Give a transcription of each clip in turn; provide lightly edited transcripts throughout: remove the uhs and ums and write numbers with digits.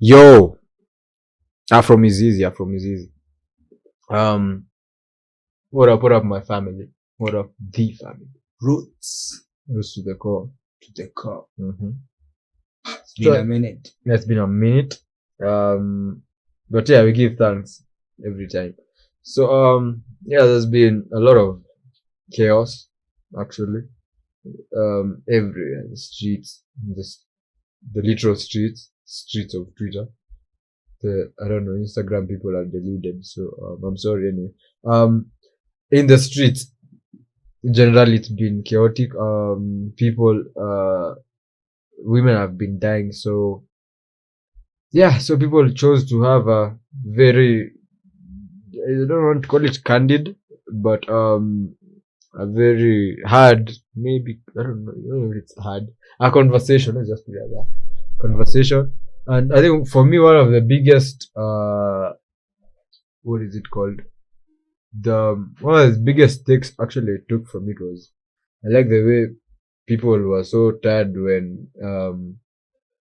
Yo, Afro is easy. Afro is easy. Um, what up? What up, my family? What up, the family? Roots Roots to the core. to the core. Mm-hmm. It's been a minute. It's been a minute. But yeah, we give thanks every time. So yeah, there's been a lot of chaos actually. Everywhere, the streets, the literal streets of Twitter. I don't know, Instagram people are deluded. So I'm sorry anyway. In the streets, generally it's been chaotic. Women have been dying. So yeah, so people chose to have a very, I don't want to call it candid, but a very hard, maybe I don't know if it's hard, a conversation. Let's just put it like that, conversation. And I think for me, one of the biggest, what is it called? One of the biggest takes actually I took from it was, I like the way people were so tired when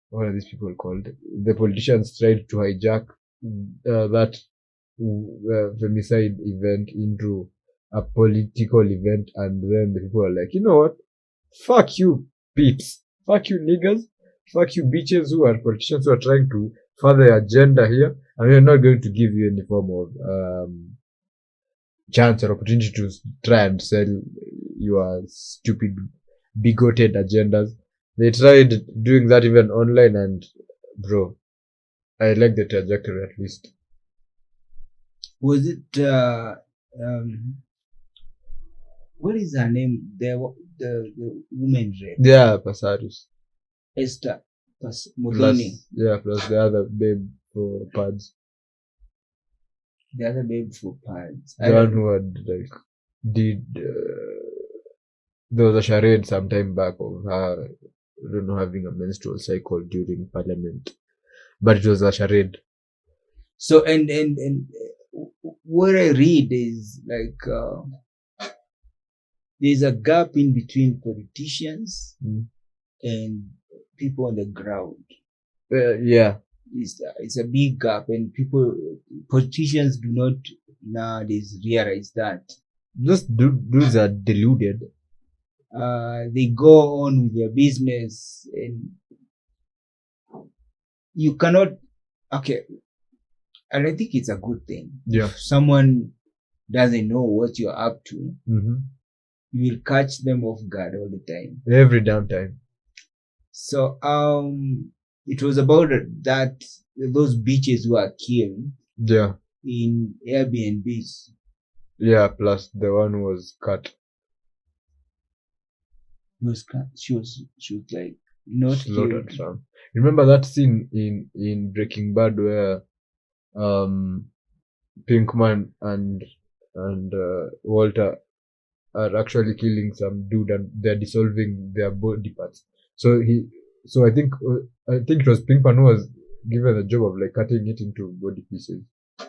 what are these people called? The politicians tried to hijack that femicide event into a political event, and then the people are like, you know what? Fuck you, peeps. Fuck you, niggas. Fuck you, bitches who are politicians who are trying to further agenda here, and we're not going to give you any form of chance or opportunity to try and sell your stupid, bigoted agendas. They tried doing that even online, and bro, I like the trajectory at least. Was it what is her name? The woman rep, Yeah, Pasaris. Esther Plus, Modoni, plus the other babe for pads. the other babe for pads. The one who had like did there was a charade some time back of her, I don't know, having a menstrual cycle during parliament, but it was a charade. So and what I read is like there's a gap in between politicians and people on the ground. Yeah, It's a big gap, and politicians do not nowadays realize that. those dudes are deluded. They go on with their business, and you cannot. Okay, and I think it's a good thing. Yeah. If someone doesn't know what you're up to, you will catch them off guard all the time. Every damn time. So it was about that those bitches who are killed. Yeah. In Airbnbs. Yeah, plus the one was cut. She was like not slaughtered. killed. Remember that scene in Breaking Bad where Pinkman and Walter are actually killing some dude and they're dissolving their body parts. So I think it was Pinkman who was given the job of like cutting it into body pieces.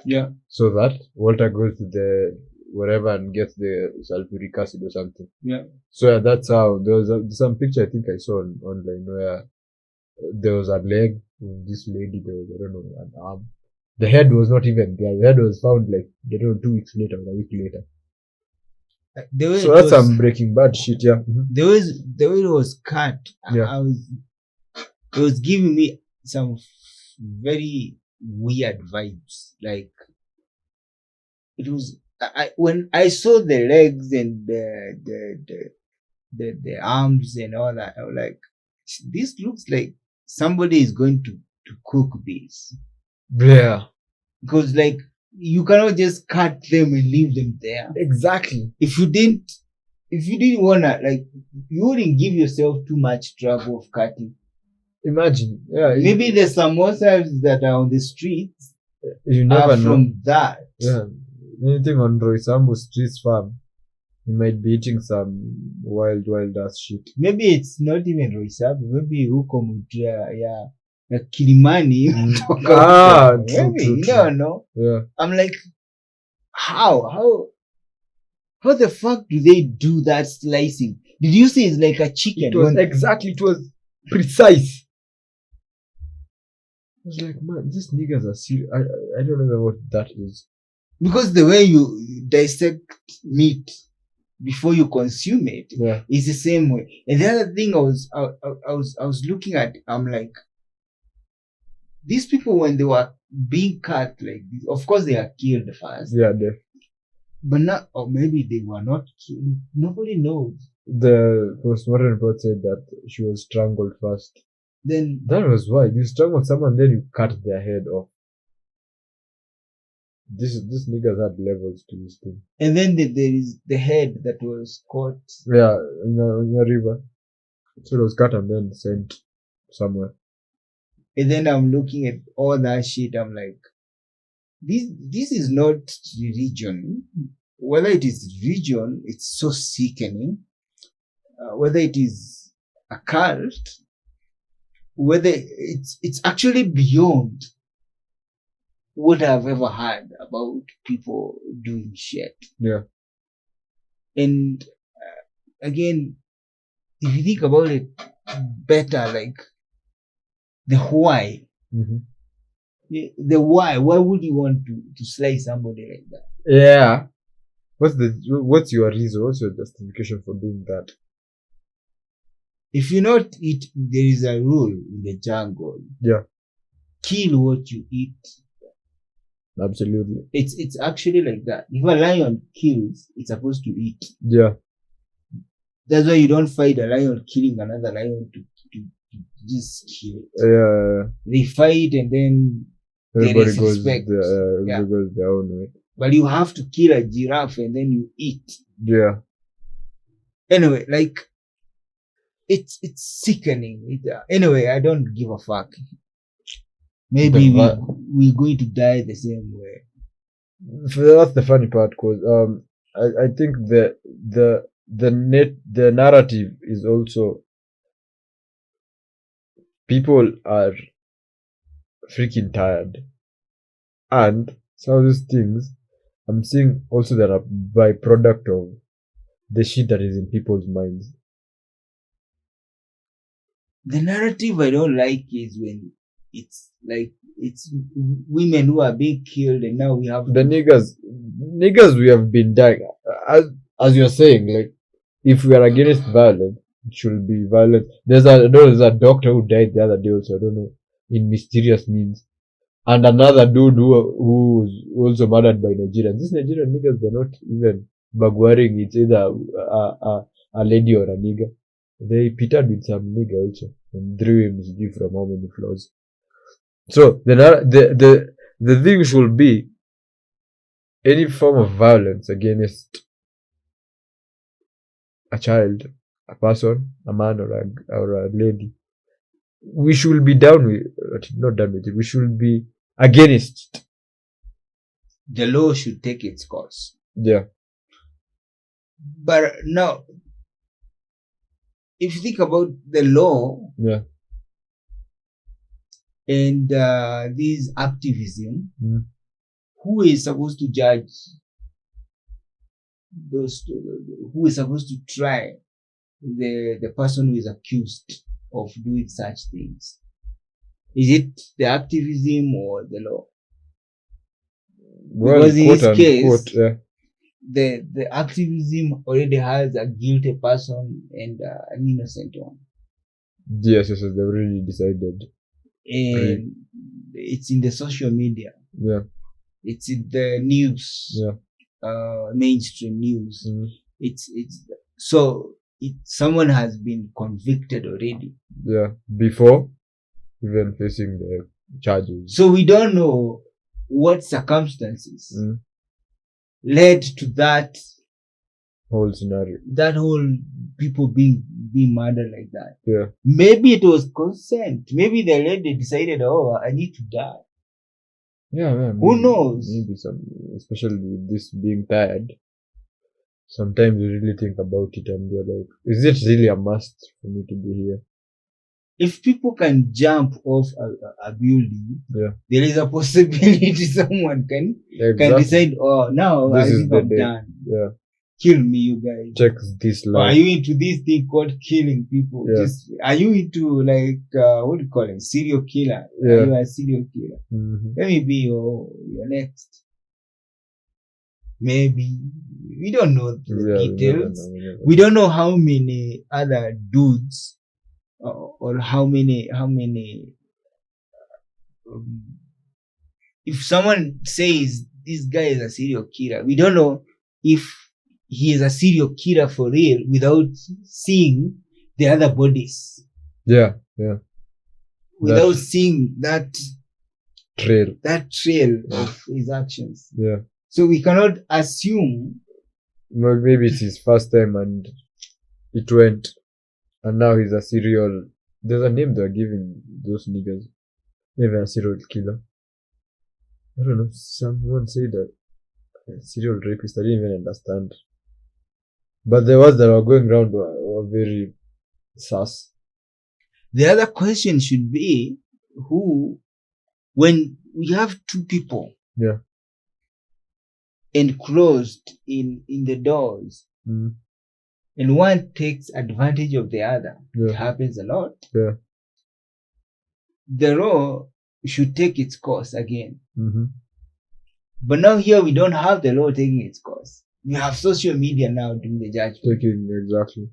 Yeah. So that Walter goes to the whatever and gets the sulfuric acid or something. Yeah. So that's how there was some picture I think I saw online where there was a leg of this lady, there was, I don't know, an arm. The head was not even there. The head was found like, I don't know, 2 weeks later or a week later. So that's some Breaking Bad shit, yeah. The way it was cut, yeah. It was giving me some very weird vibes. Like it was when I saw the legs and the arms and all that, I was like, this looks like somebody is going to cook this. Yeah. Because like you cannot just cut them and leave them there. Exactly. If you didn't wanna, like, you wouldn't give yourself too much trouble of cutting. Imagine. Yeah. Maybe the samosas that are on the streets you never know from that. Yeah. Anything on Roysambu Streets Farm, you might be eating some wild ass shit. Maybe it's not even Roysambu. Maybe huko Mudra, yeah. Like Kilimani. Maybe, you don't know. Yeah. I'm like, how the fuck do they do that slicing? Did you see it's like a chicken? It was precise. was like, man, these niggas are serious. I don't know what that is. Because the way you dissect meat before you consume it Yeah. is the same way. And the other thing I was looking at, I'm like, these people when they were being cut like this, of course they are killed first. Yeah, But not, or maybe they were not killed. Nobody knows. the postmortem report said that she was strangled first. Then That was why you strangle someone, then you cut their head off. This niggas had levels to this thing. and then there is the head that was caught. Yeah, in a river. So it was cut and then sent somewhere. And then I'm looking at all that shit. I'm like, this is not religion. Whether it is religion, it's so sickening. Whether it is a cult, whether it's actually beyond what I've ever heard about people doing shit. Yeah. And again, if you think about it better, like the why, Mm-hmm. the why would you want to slay somebody like that? Yeah. What's your reason? What's your justification for doing that? If you not eat, there is a rule in the jungle. Yeah. Kill what you eat. Absolutely. It's actually like that. If a lion kills, it's supposed to eat. Yeah. That's why you don't fight a lion killing another lion to just kill it. Yeah. They fight and then Everybody is goes respect. everybody goes their own way. But you have to kill a giraffe and then you eat. Yeah. Anyway, like it's sickening. Anyway, I don't give a fuck. Maybe we're going to die the same way. That's the funny part, cause I think the narrative is also people are freaking tired, and some of these things I'm seeing also that are byproduct of the shit that is in people's minds. The narrative I don't like is when it's like it's women who are being killed and now we have the niggas we have been dying, as you're saying, like if we are against violence, it should be violent. There's a doctor who died the other day also, I don't know, in mysterious means, and another dude who was also murdered by Nigerians. These Nigerian niggas, they're not even bagwaring. It's either a lady or a nigga. They pitted with some nigga also and threw him from how many floors. So the thing should be any form of violence against a child, a person, a man or a lady. We should be down with, not done with it. We should be against it. The law should take its course. Yeah. But now, if you think about the law, yeah, and this activism, who is supposed to judge those two? Who is supposed to try the person who is accused of doing such things? Is it the activism or the law? Well, because in this case, quote, yeah. the activism already has a guilty person and an innocent one. Yes, they've already decided. And it's in the social media. Yeah. It's in the news. Yeah. Mainstream news. It's so someone has been convicted already. Yeah. Before even facing the charges. So we don't know what circumstances led to that whole scenario. That whole people being murdered like that. Yeah. Maybe it was consent. Maybe the lady decided, oh, I need to die. Yeah, man. Who knows? Maybe especially with this being tired. Sometimes you really think about it and you're like, is it really a must for me to be here? If people can jump off a building, yeah, there is a possibility someone can decide, oh, now I think I'm done. Yeah. kill me, you guys. Check this Or are life. you into this thing called killing people? Yeah. Just are you into like what do you call it? Serial killer? Yeah. Are you a serial killer? Mhm. Let me be your next. Maybe we don't know the Yeah, details. we never know. We don't know how many other dudes or how many if someone says this guy is a serial killer, we don't know if he is a serial killer for real without seeing the other bodies, Yeah. without That seeing that trail. trail of his actions. Yeah. So we cannot assume. Well, maybe it's his first time and it went, and now he's a serial. There's a name they're giving those niggas. Maybe a serial killer. I don't know. Someone said that serial rapist. I didn't even understand. But the ones that were going around were very sus. The other question should be who, when we have two people, Yeah. enclosed in the doors, Mm. and one takes advantage of the other. Yeah. It happens a lot. Yeah. The law should take its course again. Mm-hmm. But now here we don't have the law taking its course. We have social media now doing the judgment. Taking exactly.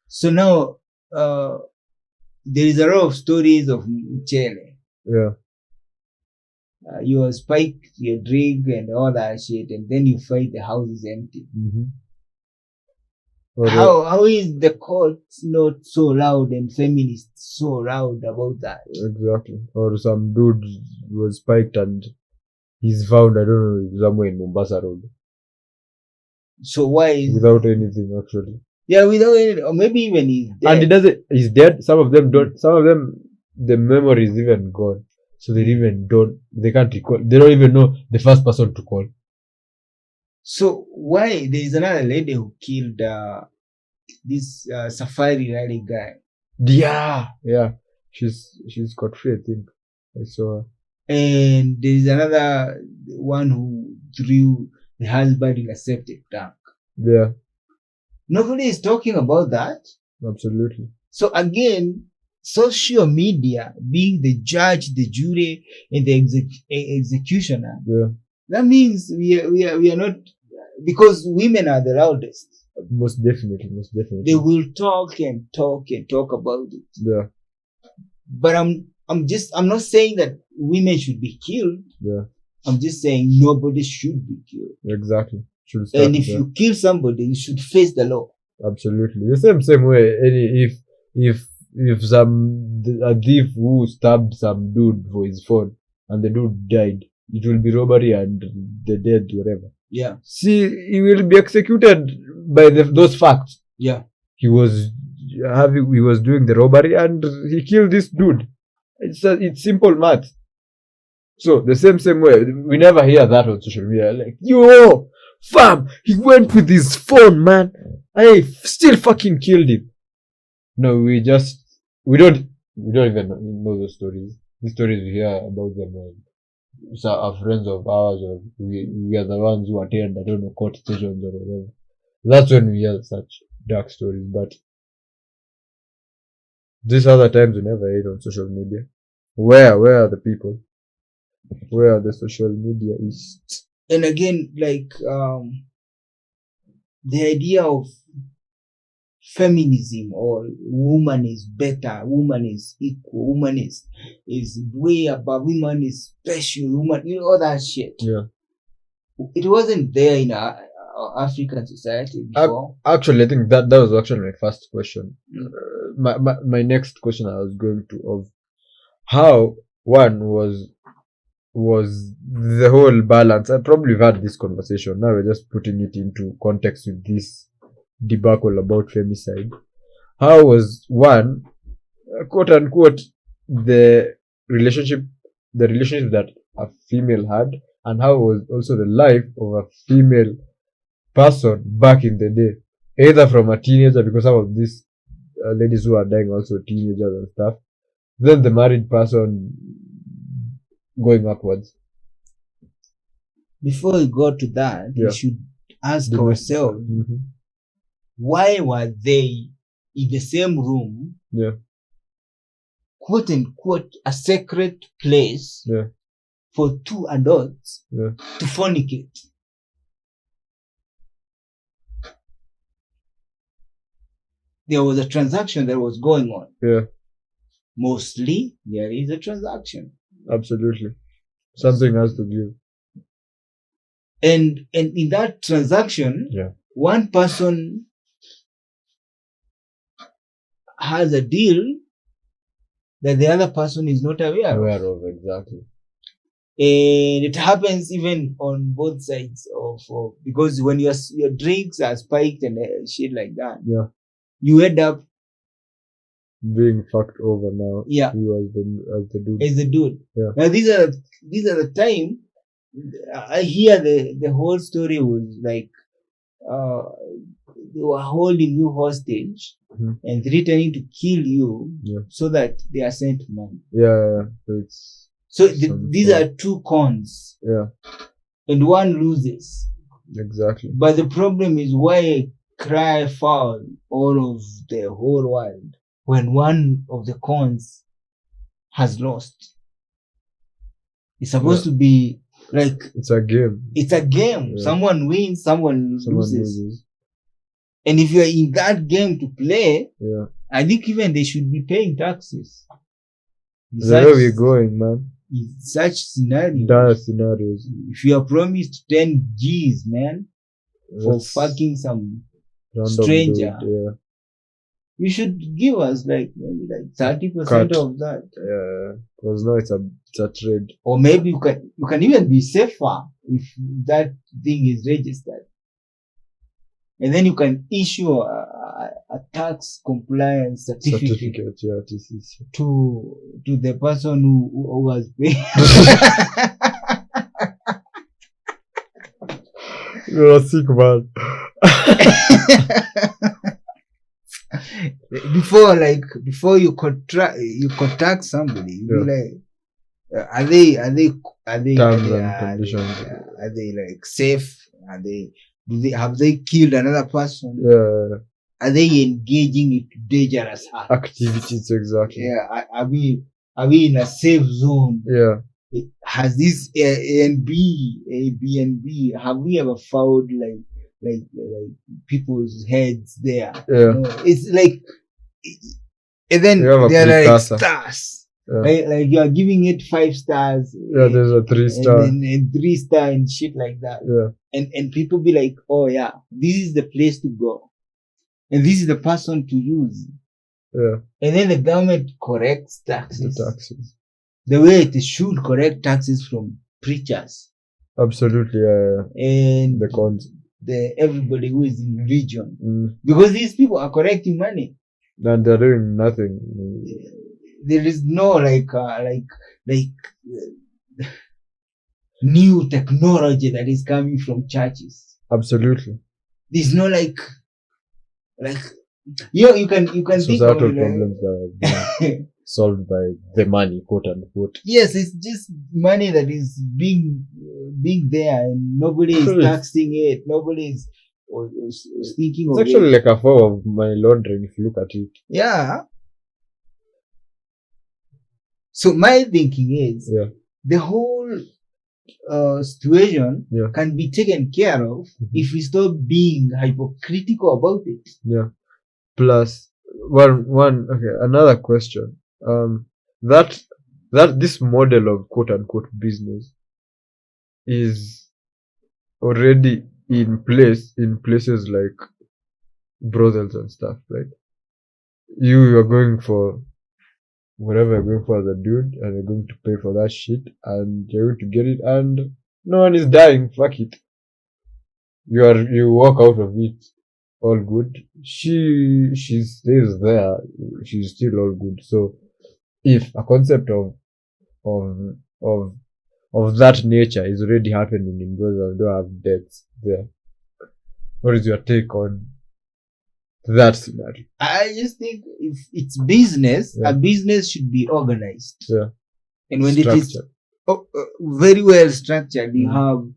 So now there is a lot of stories of Mchele. Yeah. You spike your drink and all that shit, and then you find the house is empty. Mm-hmm. How is the court not so loud and feminists so loud about that? Exactly. Or some dude was spiked and he's found, I don't know, somewhere in Mombasa Road. So why is Without anything actually. Yeah, without any, or maybe even he's dead. And he doesn't. He's dead. Some of them don't. Some of them, the memory is even gone. So they even don't. They can't recall. They don't even know the first person to call. So why there is another lady who killed this safari rally guy? Yeah. She's got free. I think I saw her. And there is another one who threw the husband in a septic tank. Yeah, Nobody is talking about that. absolutely. So again, social media being the judge, the jury, and the executioner. Yeah, That means we are not, because women are the loudest. most definitely. They will talk and talk about it. Yeah, But I'm not saying that women should be killed. yeah, I'm just saying nobody should be killed. exactly. Should start And if there. you kill somebody, you should face the law. Absolutely. The same way. If a thief who stabbed some dude for his phone and the dude died, it will be robbery and the dead whatever. Yeah. See, he will be executed by those facts. Yeah. He was doing the robbery and he killed this dude. It's simple math. So the same way, we never hear that on social media. Like, yo, fam, he went with his phone, man. I still fucking killed him. No, we don't even know those stories. The stories we hear about them are friends of ours, or we are the ones who attend, I don't know, court stations or whatever. That's when we hear such dark stories. But these other times we never hear it on social media. Where are the people? Where are the social media is? And again, like the idea of feminism or woman is better, woman is equal, woman is way above, woman is special, woman, all that shit. Yeah. It wasn't there in our African society before. Actually, I think that was actually my first question. My next question I was going to of how one was the whole balance. I probably have had this conversation. Now we're just putting it into context with this debacle about femicide. How was one, quote unquote, the relationship that a female had, and how was also the life of a female person back in the day, either from a teenager, because some of these ladies who are dying also teenagers and stuff, then the married person going upwards. Before we go to that, we should ask ourselves, why were they in the same room, Yeah. quote unquote, a sacred place Yeah. for two adults Yeah. to fornicate? There was a transaction that was going on. Yeah. Mostly, there is a transaction. Absolutely. Something has to give. And in that transaction, Yeah. one person has a deal that the other person is not aware of. Exactly. And it happens even on both sides of because when your drinks are spiked and shit like that, Yeah. you end up being fucked over now. Yeah. You as the dude. As the dude. Yeah. Now these are the time I hear the whole story was like they were holding you hostage and threatening to kill you so that they are sent money. Yeah. So these are two cons. Yeah. And one loses. Exactly. But the problem is why cry foul all of the whole world when one of the cons has lost. It's supposed to be like it's a game. It's a game. Yeah. Someone wins, someone loses. And if you're in that game to play, I think even they should be paying taxes. Where are we going, man? In such scenarios. Dire scenarios. If you are promised 10 G's, man, for fucking some stranger, you should give us like maybe like 30% of that. Yeah, because now it's a trade. Or maybe you can even be safer if that thing is registered. And then you can issue a tax compliance certificate to the person who was paying. You're a sick man. Before you contact somebody, you be like, are they terms and conditions? Are they like safe? Have they killed another person? Yeah. Are they engaging in dangerous activities? Exactly. Yeah. Are we in a safe zone? Yeah. Has this Airbnb, have we ever found like people's heads there? Yeah. You know, it's like, and then there are like stars. Yeah. Like you are giving it 5 stars. Yeah, there's a 3-star. And 3-star and shit like that. Yeah. And people be like, oh yeah, this is the place to go. And this is the person to use. Yeah. And then the government corrects taxes. The taxes. The way it should correct taxes from preachers. Absolutely, yeah. And the cons. Everybody who is in religion. Because these people are collecting money. And they're doing nothing. There is no like new technology that is coming from churches. Absolutely. There's no like you can think of problems that are solved by the money, quote unquote. Yes, it's just money that is being there and nobody is taxing it. Nobody is thinking of it. It's actually like a form of money laundering if you look at it. Yeah. So my thinking is the whole situation can be taken care of if we stop being hypocritical about it. Yeah. Plus, another question. That this model of quote unquote business is already in place in places like brothels and stuff. Like you are going for whatever you're going for as a dude, and you're going to pay for that shit, and you're going to get it, and no one is dying. Fuck it. You walk out of it all good. She stays there. She's still all good. So, if a concept of that nature is already happening in brothers, don't have debts there. What is your take on that scenario? I just think if it's business, a business should be organized. Yeah. And when structured. It is very well structured, you have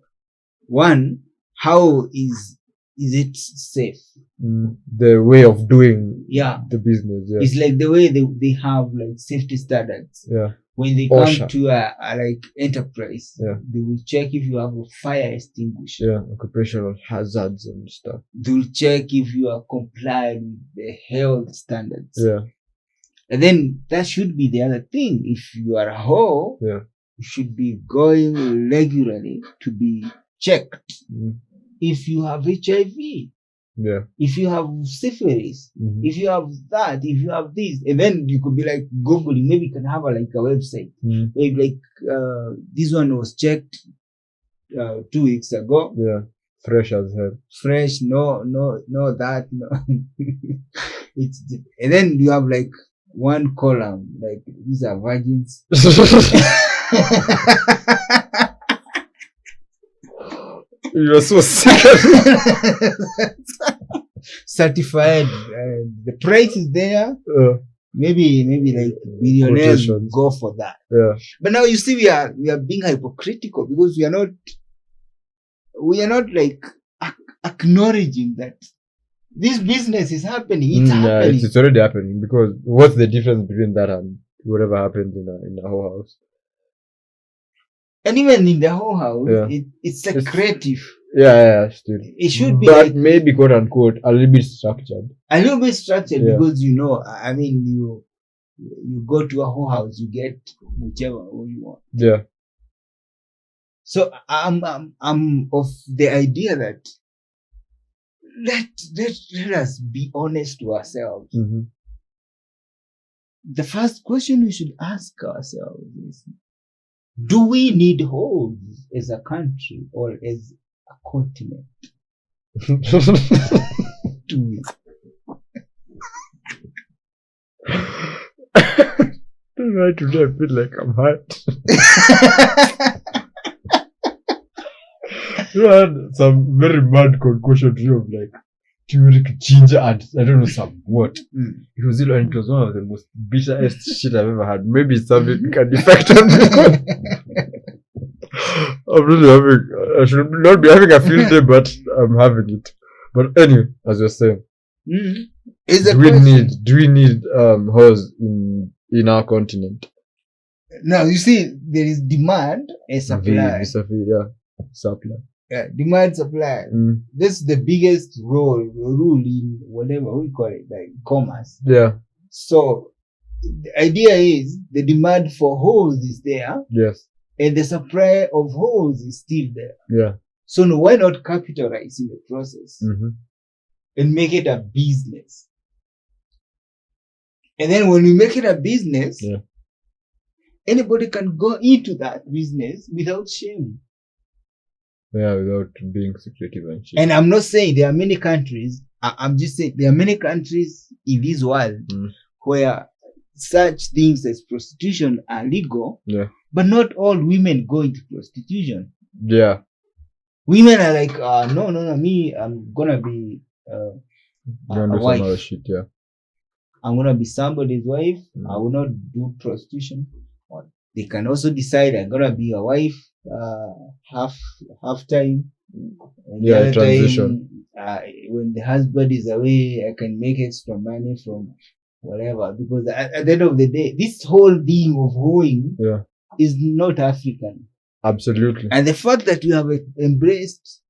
one, how is is it safe? The way of doing Yeah. the business. Yeah. It's like the way they have like safety standards. Yeah. When they come OSHA. to a like enterprise, Yeah. they will check if you have a fire extinguisher. Yeah. Occupational hazards and stuff. They will check if you are compliant with the health standards. Yeah. And then that should be the other thing. If you are a hoe, Yeah. you should be going regularly to be checked. If you have HIV, Yeah. if you have syphilis, if you have that, if you have this, and then you could be like Googling, maybe you can have a website. Maybe like this one was checked 2 weeks ago. Yeah. Fresh as hell. Fresh, no, that, no. It's, and then you have like one column, like these are virgins. You are so sick. Certified. The price is there. Maybe like billionaires go for that. Yeah. But now you see, we are being hypocritical because we are not like acknowledging that this business is happening. It's happening. It's already happening, because what's the difference between that and whatever happens in the whole house? And even in the whole house, Yeah. it's like creative. Yeah, still. It should be but like maybe quote unquote a little bit structured. A little bit structured, Yeah. because I mean, you go to a whole house, you get whichever you want. Yeah. So I'm of the idea that let us be honest to ourselves. The first question we should ask ourselves is, do we need holes as a country or as a continent? Do we? Right today, I feel like I'm hot. You know, I had some very mad concoction of like turmeric, ginger, and I don't know some what. It was one of the most bitterest shit I've ever had. Maybe it's something can affect on me. I'm really I should not be having a field day, but I'm having it. But anyway, as you're saying, do we need horse in our continent? Now you see, there is demand and supply. Supply. Yeah, demand, supply. This is the biggest rule in whatever we call it, like commerce. Yeah. So the idea is the demand for holes is there. Yes. And the supply of holes is still there. Yeah. So no, why not capitalize in the process and make it a business? And then when we make it a business, anybody can go into that business without shame. Yeah, without being secretive and shit. And I'm not saying there are many countries. I'm just saying there are many countries in this world where such things as prostitution are legal. Yeah. But not all women go into prostitution. Yeah. Women are like, no, me, I'm gonna be a wife. Shit, yeah. I'm gonna be somebody's wife. I will not do prostitution. Or they can also decide I'm gonna be a wife, half time. Yeah, transition. Time, when the husband is away, I can make extra money from whatever. Because at the end of the day, this whole thing of hoeing is not African. Absolutely. And the fact that we have embraced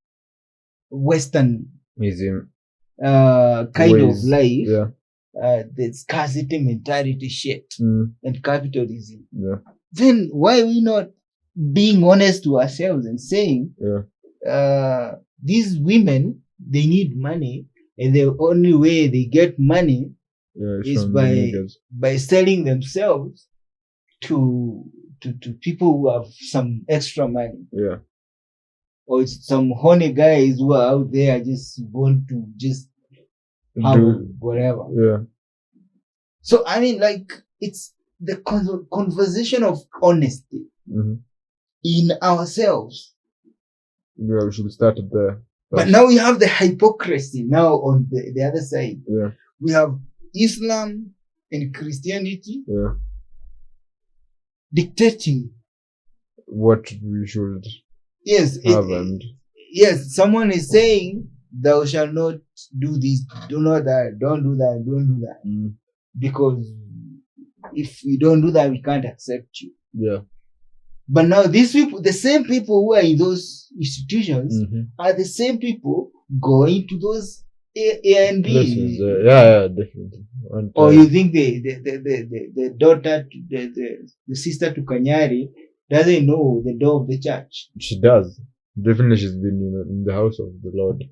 Western kind of life, the scarcity mentality shit and capitalism, then why are we not being honest to ourselves and saying these women, they need money, and the only way they get money is by selling themselves to people who have some extra money. Yeah. Or it's some horny guys who are out there just want to just have whatever. Yeah. So I mean, like, it's the conversation of honesty in ourselves. Yeah, we should start there. But now we have the hypocrisy now on the other side. Yeah. We have Islam and Christianity dictating what we should have. And Yes, someone is saying thou shalt not do this, do not that, don't do that, don't do that. Mm. Because if you don't do that, we can't accept you. Yeah. But now these people, the same people who are in those institutions, Mm-hmm. are the same people going to those A and Places, B. yeah, definitely. And, Or you think the daughter, the sister to Kanyari doesn't know the door of the church? she does. Definitely, she's been in the house of the Lord,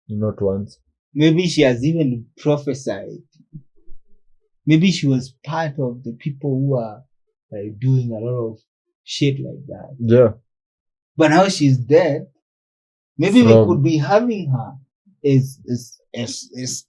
not once. Maybe she has even prophesied. Maybe she was part of the people who are doing a lot of shit like that. Yeah. But now she's dead. Maybe we From- could be having her as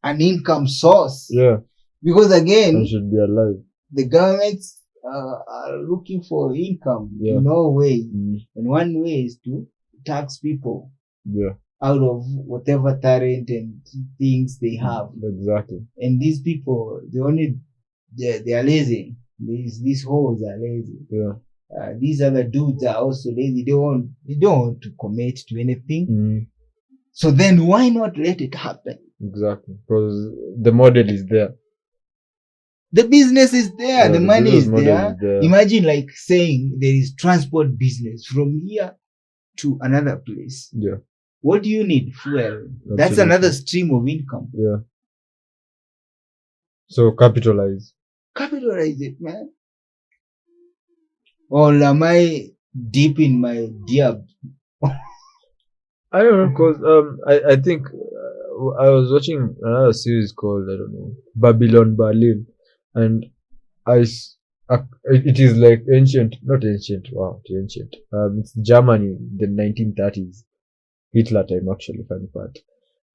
an income source. Yeah. Because again, And should be alive. the governments are looking for income Yeah. in all ways. Mm. And one way is to tax people Yeah. out of whatever talent and things they have. Exactly. And these people, they are lazy. These hoes are lazy. Yeah. These other dudes are also lazy. They don't want to commit to anything. Mm. So then why not let it happen? Exactly. Because the model is there. The business is there. Yeah, the money business is model there. is there. Imagine like saying there is transport business from here to another place. Yeah. What do you need? Fuel. That's Absolutely. another stream of income. Yeah. So capitalize. Capitalize it, man. Or am I deep in my diab? I don't know, because I think I was watching another series called, I don't know, Babylon Berlin, and it is like not ancient, wow, it's ancient. It's Germany, the 1930s, Hitler time, actually, funny part.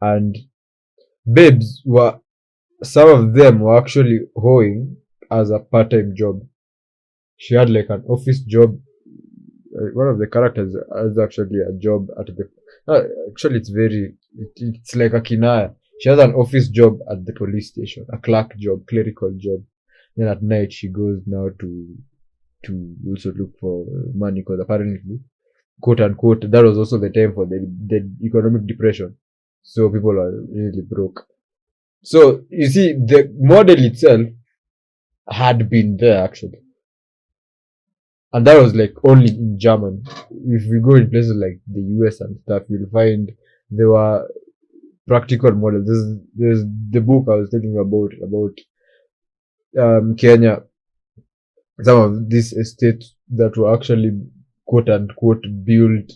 And babes some of them were actually hoeing as a part-time job. She had like an office job. One of the characters has actually a job at the. Actually, it's like a kinaya. She has an office job at the police station, a clerk job, clerical job. Then at night she goes now to also look for money, because apparently, quote unquote, that was also the time for the economic depression. So people are really broke. So you see, the model itself had been there actually. And that was like only in German. If we go in places like the US and stuff, you'll find there were practical models. There's the book I was talking about Kenya. Some of these estates that were actually quote unquote built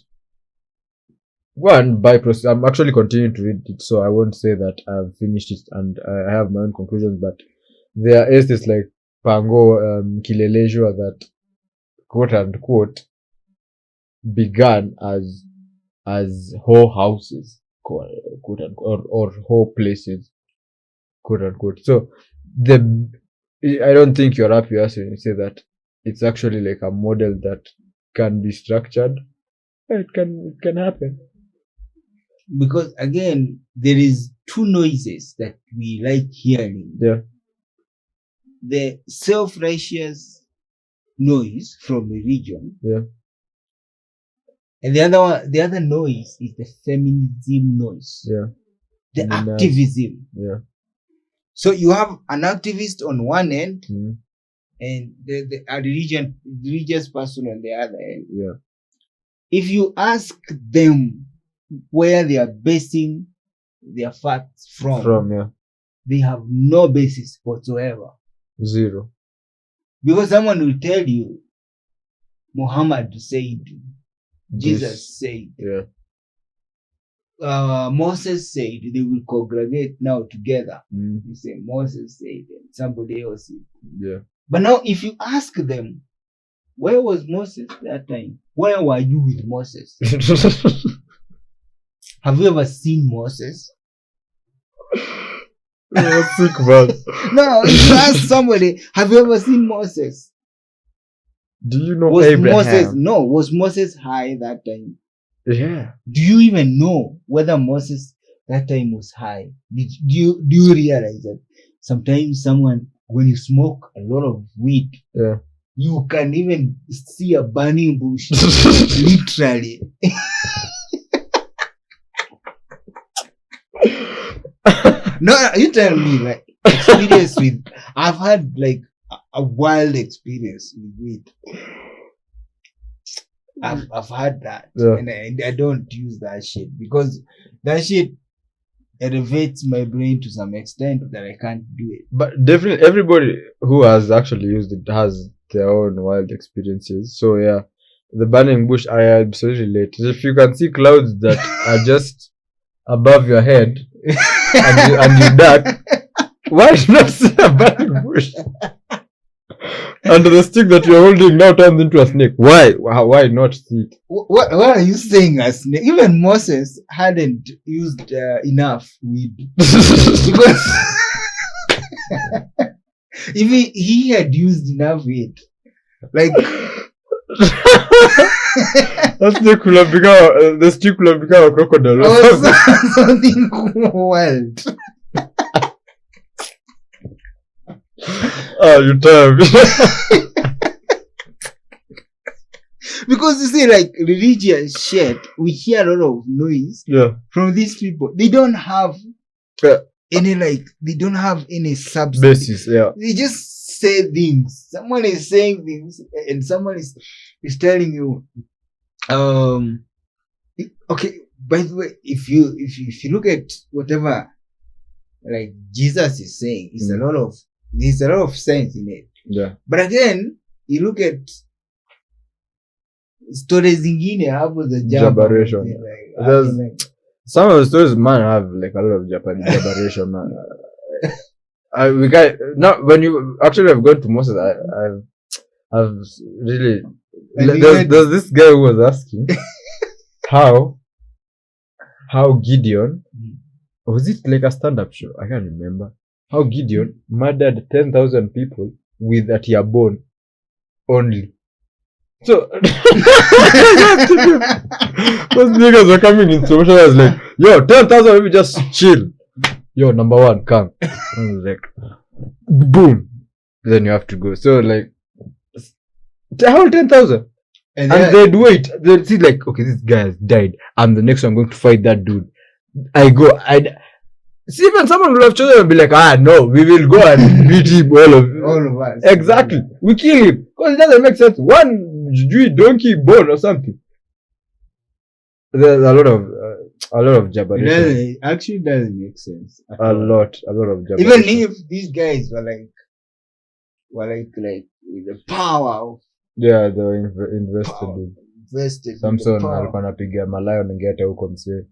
one by process. I'm actually continuing to read it, so I won't say that I've finished it and I have my own conclusions. But there are estates like Pango, Kileleshwa that quote unquote began as whole houses, quote unquote, or whole places, quote unquote. So I don't think you're happy as when you say that it's actually like a model that can be structured. It can happen. Because again, there is two noises that we like hearing. Yeah. The self-righteous noise from religion. Yeah. And the other noise is the feminism noise. Yeah. The activism. Yeah. So you have an activist on one end, Mm. and a religious person on the other end. Yeah. If you ask them where they are basing their facts from, Yeah. they have no basis whatsoever. Zero. Because someone will tell you, Muhammad said, Jesus said, Yeah. Moses said, they will congregate now together. Mm. You say Moses said, and somebody else said. Yeah. But now, if you ask them, where was Moses that time? Where were you with Moses? Have you ever seen Moses? Sick, man. No, if you ask somebody, have you ever seen Moses? Do you know Was Abraham? was Moses high that time? Yeah. Do you even know whether Moses that time was high? Do you realize that sometimes when you smoke a lot of weed, Yeah. you can even see a burning bush, literally. No, you tell me, like, experience with, I've had like a wild experience with weed. I've had that, Yeah. and I don't use that shit because that shit elevates my brain to some extent that I can't do it. But definitely, everybody who has actually used it has their own wild experiences. So yeah, the burning bush, I absolutely relate. If you can see clouds that are just above your head and you duck, why not see a burning bush? And the stick that you're holding now turns into a snake. Why? Why not see it? What are you saying? As even Moses hadn't used enough weed because if he had used enough weed, like that snake will have become the stick will have become a crocodile. or something wild. Ah, you tired. Because you see, like religious shit, we hear a lot of noise from these people. They don't have any they don't have any substance. Basis, yeah. They just say things. Someone is saying things, and someone is telling you, okay. By the way, if you look at whatever like Jesus is saying, there's a lot of sense in it. Yeah. But again, you look at stories zingine hapo za Jabaration. Some of the stories man have like a lot of Jabaration, man. We got now when you actually have gone to Moses, I've really there's this guy who was asking how Gideon, was it like a stand-up show? I can't remember. How Gideon murdered 10,000 people with a tear bone only. So those niggas were coming in slow motion. I was like, yo, 10,000 people just chill. Yo, number one, come. I was like, boom. Then you have to go. So like, how 10,000? And they'd wait. They'd see like, okay, this guy has died. I'm the next one, I'm going to fight that dude. See, even someone would have chosen and be like, no, we will go and beat him, all of us. Exactly. We kill him. Because it doesn't make sense. One donkey bone or something. There's a lot of Jabaration. It actually doesn't make sense. A lot of Jabaration. Even if these guys were like with the power of, yeah, they were invested. Samson alikuwa anapiga malayo ningeta huko msee.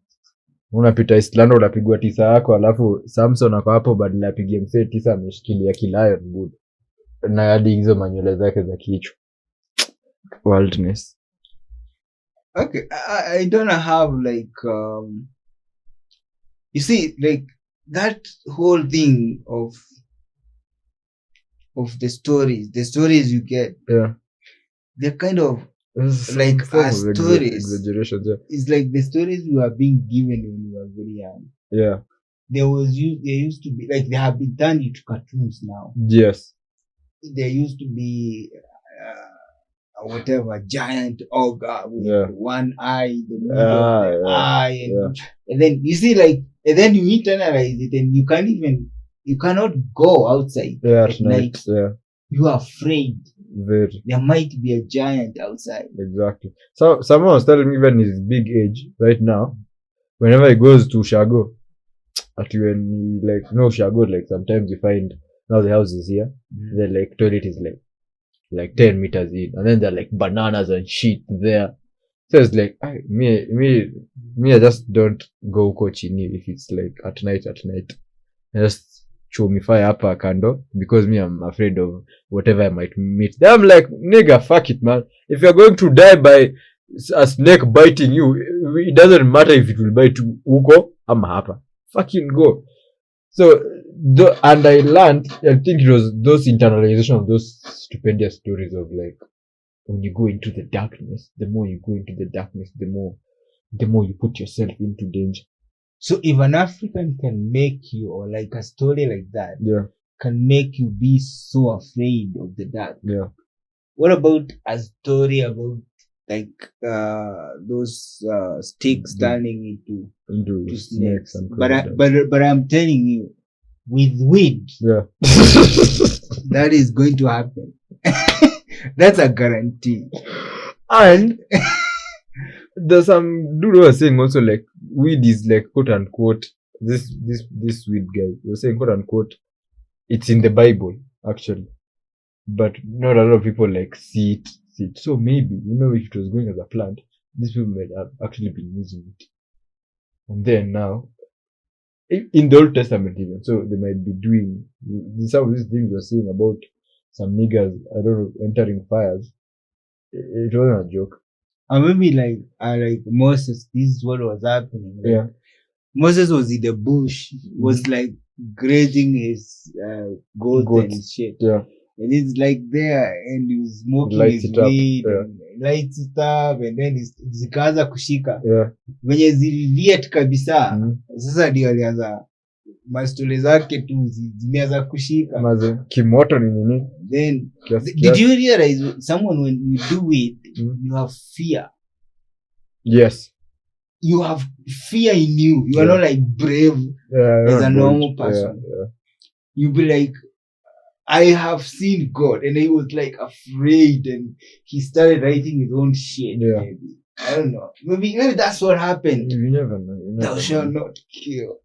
Unapita Islando unapigwa 9 yako alafu Samson ako hapo badala apige msee 9 ameshikilia kilayo good. Na hadi hizo manywele zake za kichwa. Wildness. Okay, I don't have like you see like that whole thing of the stories you get. Yeah. They're kind of like our stories. Exaggerations, yeah. It's like the stories we were being given when we were very young. Yeah. There used to be like they have been turned into cartoons now. Yes. There used to be whatever giant ogre with one eye, the middle of the eye, and then you see like, and then you internalize it, and you cannot go outside at night. Yeah. You are afraid. Very. There might be a giant outside. Exactly. So someone was telling me even his big age right now, whenever he goes to Shago, when he like no Shago, like sometimes you find now the house is here, the like toilet is like 10 meters in, and then there are like bananas and shit there. So it's like me I just don't go coaching if it's like at night. I just chomify hapa kando because me I'm afraid of whatever I might meet. Then I'm like, nigga, fuck it, man. If you're going to die by a snake biting you, it doesn't matter if it will bite you. Uko, I'm hapa. Fucking go. So, and I learned, I think it was those internalization of those stupendous stories of like, when you go into the darkness, the more you go into the darkness, the more you put yourself into danger. So if an African can make you, or like a story like that, can make you be so afraid of the dark. Yeah. What about a story about like those sticks The- turning into into to snakes snakes. and But I'm telling you, with weed, yeah. that is going to happen. That's a guarantee. And there's some dude who was saying also like weed is like quote unquote this weed guy. He was saying quote unquote it's in the Bible actually. But not a lot of people like see it. So maybe, if it was going as a plant, these people might have actually been using it. And then now in the Old Testament even, so they might be doing some of these things we're saying about some niggas, I don't know, entering fires. It wasn't a joke. Or maybe like Moses, this is what was happening. Like, Yeah. Moses was in the bush, was like grazing his goats and shit. Yeah. And he's like there and he was smoking Lights his it up. weed Yeah. and lights it up and then zikaanza kushika. Yeah. Venye ziliet kabisa. Mhm. Sasa ndio alianza mastole zake tu zimeanza kushika. Maze kimoto ni nini? Then Kiasi did kiasi. you realize someone when you do it, Mhm. you have fear. Yes. You have fear in you. You are Yeah. not like brave Yeah, as a not normal bold. person. Yeah. You be like, I have seen God, and he was like afraid, and he started writing his own shit. Yeah. Maybe I don't know. Maybe that's what happened. You never know. You Thou never shalt know. not kill.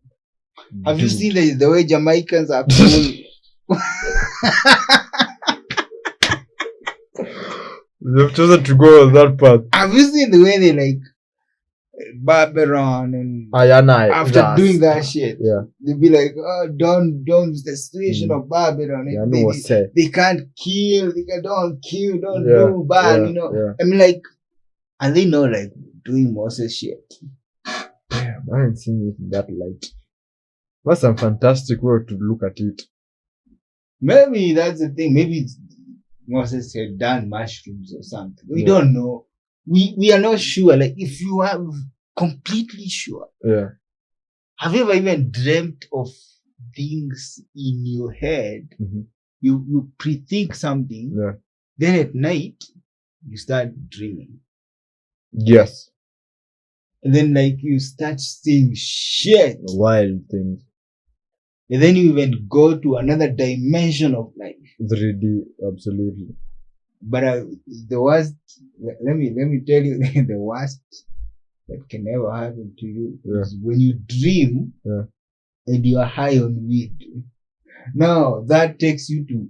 Have you Dude. seen the way Jamaicans are cool? They've chosen to go on that path. Have you seen the way they like Babylon and after doing that shit? Yeah. They'll be like, oh, don't the situation of Babylon. Yeah, no one said. They can't kill, don't kill, don't Yeah, do bad, yeah. I mean, like, and they know like doing Moses shit. Damn, I haven't seen it in that light. That's some fantastic way to look at it. Maybe that's the thing. Maybe Moses had done mushrooms or something. We don't know. We are not sure. Like, if you are completely sure, Yeah. have you ever even dreamt of things in your head? Mm-hmm. You pre-think something, Yeah. then at night you start dreaming, Yes. and then like you start seeing shit, Wild things. and then you even go to another dimension of life. 3D, absolutely. But the worst, let me tell you, the worst that can ever happen to you is when you dream and you are high on weed. Now that takes you to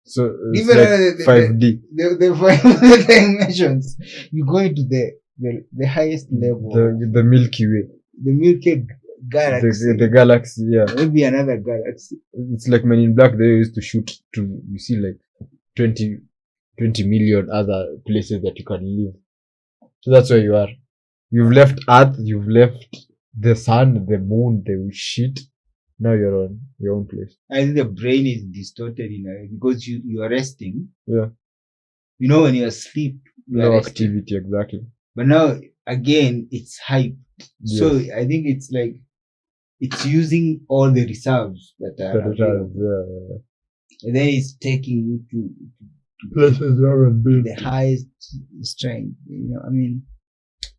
so it's like 5D. The 5 dimensions. You go into the highest level. The Milky Way. The Milky Galaxy. The galaxy, yeah. Maybe another galaxy. It's like Men in Black, they used to shoot to, you see like 20 million other places that you can live. So that's where you are. You've left Earth, you've left the sun, the moon, the shit. Now you're on your own place. I think the brain is distorted in a way because you are resting. Yeah. When you're asleep, no activity, exactly. But now again, it's hype. Yes. So I think it's like it's using all the reserves that are available. Yeah. And then it's taking you to the highest strength. I mean,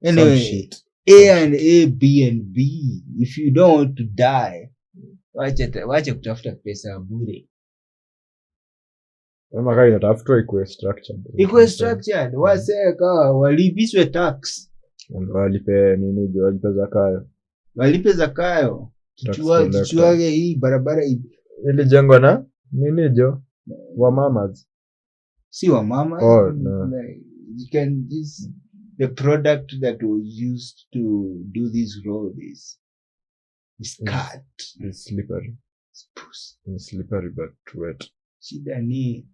anyway, A and A, B and B. If you don't want to die, wacha kutafuta pesa bure. Kama kai inatafutwa ikuwe structured. Wase kawa walipiswe tax. Walipe nini? Walipe zakayo. Walipe zakayo. Tuchuage hii barabara ilijengwa na nini jo? Wamamas. Si wamama. Oh, no. The product that was used to do this road is cut. It's slippery. It's slippery but wet. Shida ni